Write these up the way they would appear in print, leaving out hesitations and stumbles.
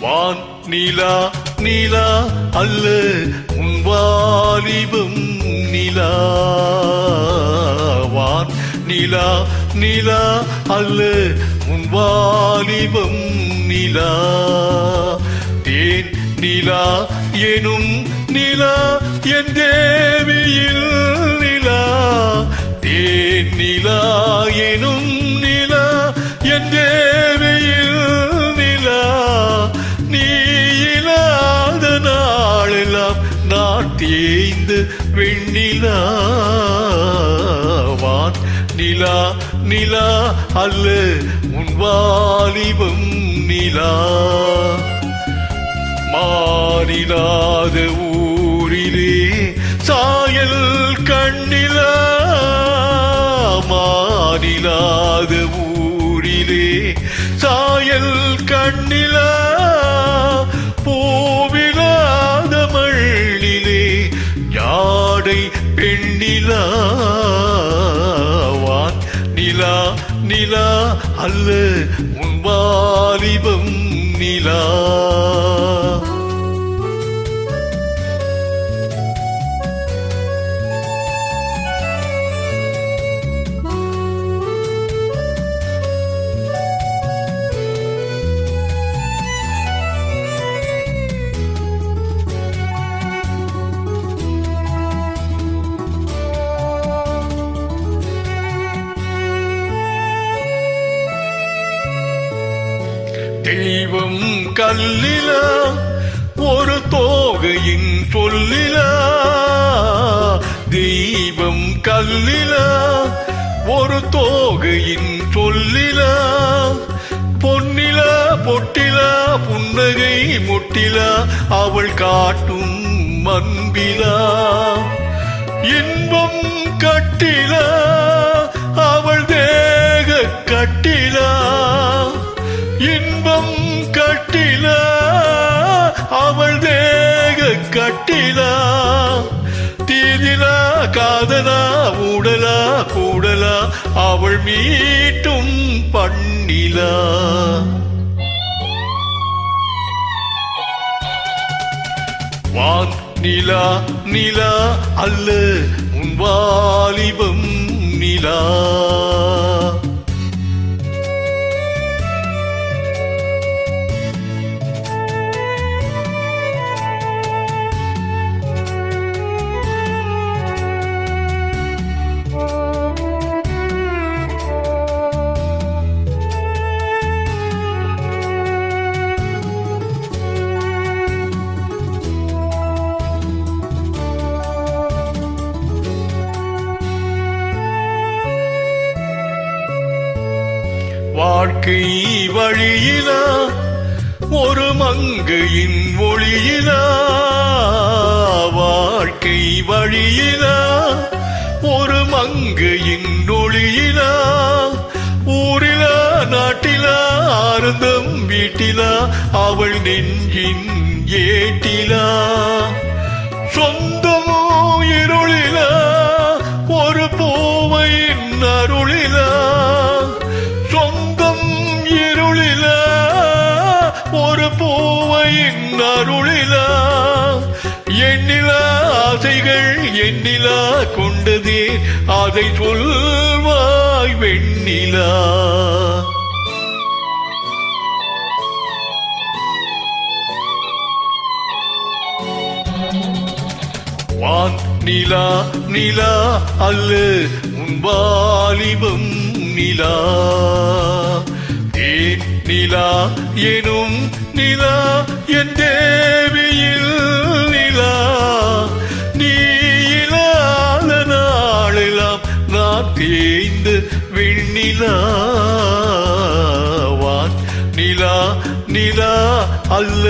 வான் நிலா நிலா அல்ல உன் வாலிபம் நிலா. வான் நிலா நிலா அல்ல உன் வாலிபம் நிலா. தேன் நிலா எனும் நிலா என் தேவியில் நிலா. தேன் நிலா எனும் நிலா என் தேவியில் நிலா. நீ இல்லாத நாளெல்லாம் நான் தேய்ந்து வெண்ணிலா. வான் நிலா நிலா அல்ல உன் வாலிபம் நிலா. மாறிலாத ஊரிலே சாயல் கண்ணிலா. மாறிலாத ஊரிலே சாயல் கண்ணிலா. பூவிலாத மண்ணிலே யாடை பெண்ணிலா. வான் நிலா நிலா அல்ல உன் வாலிபம் நிலா. தெய்வம் கல்லிலா ஒரு தோகையின் சொல்லிலா. தெய்வம் கல்லிலா ஒரு தோகையின் சொல்லிலா. பொன்னிலா பொட்டிலா புன்னகை முட்டிலா அவள் காட்டும் அன்பிலா. இன்பம் கட்டிலா அவள் தேக கட்டிலா. இன்பம் கட்டிலா அவள் தேக கட்டிலா. தீதிலா காதலா ஊடலா கூடலா அவள் மீட்டும் பண்ணிலா. வான் நிலா நிலா அல்ல உன் வாலிபம் நிலா. வாழ்க்கை வழியிலா ஒரு மங்கையின் ஒளியிலா. வாழ்க்கை வழியிலா ஒரு மங்கையின் ஒளியிலா. ஊரிலா நாட்டிலா ஆனந்தம் வீட்டிலா அவள் நெஞ்சின் ஏட்டிலா. சொந்தமோ இருளிலா ஒரு பூவையின் அருளிலா. சொந்தம் இருளிலா ஒரு பூவையின் அருளிலா. எண்ணிலா ஆசைகள் எண்ணிலா கொண்டதே அதை சொல்வாய் வெண்ணிலா. வான் நிலா நிலா அல்ல உன் வாலிபம் நிலா. தேன் நிலா எனும் நிலா என் தேவியில் நிலா. நீ இல்லாத நாளெல்லாம் நான் தேய்ந்த வெண்ணிலா. வான் நிலா நிலா அல்ல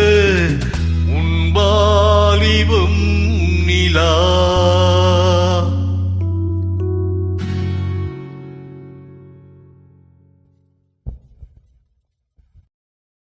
உன் வாலிபம் நிலா.